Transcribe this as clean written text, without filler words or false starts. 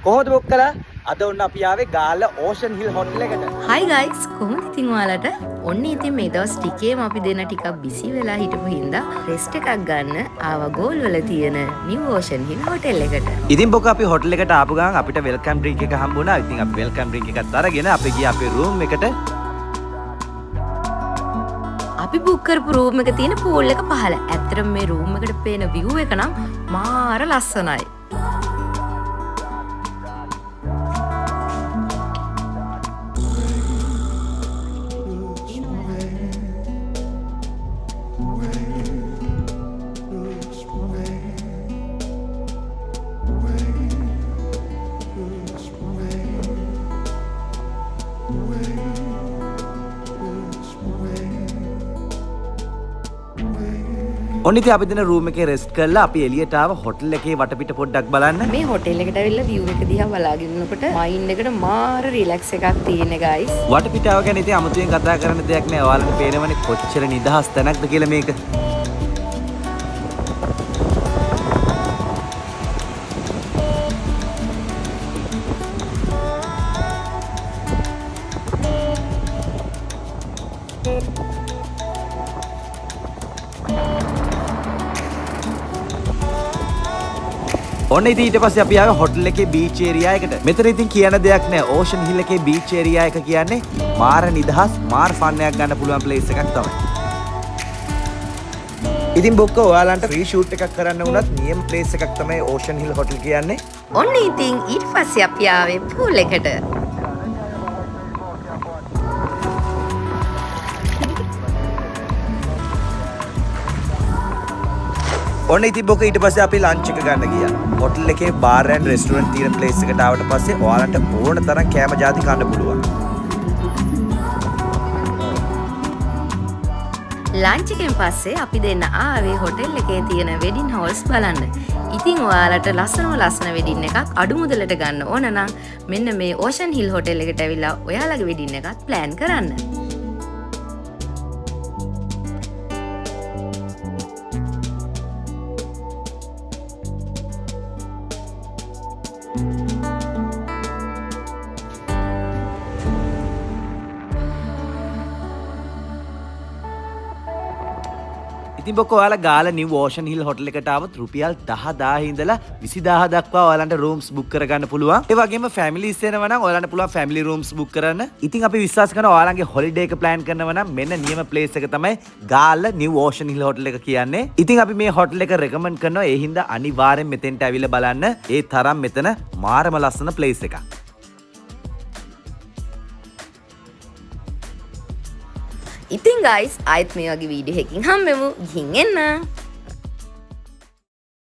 කොහොමද බුක් කළා? අද ඔන්න අපි ආවේ ගාල්ල ඕෂන් හිල් හොටල් එකට. Hi guys, කොහොමද ඉතින් ඔයාලට? ඔන්න ඉතින් මේ දවස් ටිකේම අපි දෙන්න ටිකක් බිසි වෙලා හිටපු හින්දා රෙස්ට් එකක් ගන්න ආවා ගෝල් වල තියෙන නිව් ඕෂන් හිල් හොටල් එකට. ඉතින් බොක අපි හොටල් එකට ආපු ගමන් අපිට වෙල්කම් ඩ්‍රින්ක් එක හම්බුණා. ඉතින් අපි වෙල්කම් ඩ්‍රින්ක් එකත් අරගෙන අපි ගියා අපේ රූම් එකට. අපි බුක් කරපු රූම් එක තියෙන පූල් එක පහළ. ඇත්තටම මේ රූම් එකට පේන view එක නම් මාර ලස්සනයි. ඔන්න ඉතින් අපි දෙන රූම් එකේ රෙස්ට් කරලා අපි එළියට ආව හොටල් එකේ වටපිට පොඩ්ඩක් බලන්න. මේ හොටෙල් එකට ඇවිල්ලා view එක දිහා බලාගෙන ඉන්නකොට මයින්ඩ් එකට මාර රිලැක්ස් එකක් තියෙන guys. වටපිටාව ගැන ඉතින් අමුතුවෙන් කතා කරන්න දෙයක් නෑ. ඔයාලට පේනවනේ කොච්චර නිදහස් තැනක්ද කියලා මේක. ඔන්න ඉතින් ඊට පස්සේ අපි ආවේ හොටල් එකේ බීච් ඒරියා එකට. මෙතන ඉතින් කියන්න දෙයක් නෑ. ඕෂන් හිල් එකේ බීච් ඒරියා එක කියන්නේ මාර නිදහස්, මාර ෆන් එකක් ගන්න පුළුවන් ප්ලේස් එකක් තමයි. ඉතින් බොක්ක ඔයාලන්ට ෆ්‍රී ෂූට් එකක් කරන්න වුණත් නියම ප්ලේස් එකක් තමයි ඕෂන් හිල් හොටල් කියන්නේ. ඔන්න ඉතින් ඊට පස්සේ අපි ආවේ පූල් එකට. ඔන්න ඉතින් බොක ඊට පස්සේ අපි ලන්ච් එක ගන්න ගියා. හොටල් එකේ බාර් ඇන්ඩ් රෙස්ටුරන්ට් තියෙන ප්ලේස් එකට ආවට පස්සේ ඔයාලට ඕන තරම් කෑම ಜಾති කන්න පුළුවන්. ලන්ච් එකෙන් පස්සේ අපි දෙන්න ආවේ හොටෙල් එකේ තියෙන වෙඩින් හෝල්ස් බලන්න. ඉතින් ඔයාලට ලස්සන වෙඩින් එකක් අඩු මුදලට ගන්න ඕන නම් මෙන්න මේ ඕෂන් හිල් හොටෙල් එකට ඇවිල්ලා ඔයාලගේ වෙඩින් එකත් ප්ලෑන් කරන්න. ඉතින් බොක ඔයාලා ගාල නිව් ඕෂන් හිල් හොටල් එකට ආවොත් රුපියල් 10000 ඉඳලා 20000 දක්වා ඔයාලන්ට රූම්ස් බුක් කරගන්න පුළුවන්. ඒ වගේම ෆැමිලිස් එනවා නම් ඔයාලන්ට පුළුවන් ෆැමිලි රූම්ස් බුක් කරන්න. ඉතින් අපි විශ්වාස කරනවා ඔයාලන්ගේ හොලිඩේ එක ප්ලෑන් කරනවා නම් මෙන්න නියම ප්ලේස් එක තමයි ගාල්ල නිව් ඕෂන් හිල් හොටල් එක කියන්නේ. ඉතින් අපි මේ හොටල් එක රෙකමන්ඩ් කරනවා. ඒ හින්දා අනිවාර්යෙන් මෙතෙන්ට ඇවිල්ලා බලන්න. ඒ තරම් මෙතන මාරම ලස්සන ප්ලේස් එකක්. ඉතින් guys ආයෙත් මේ වගේ වීඩියෝ එකකින් හම්බෙමු. ගිහින් එන්න.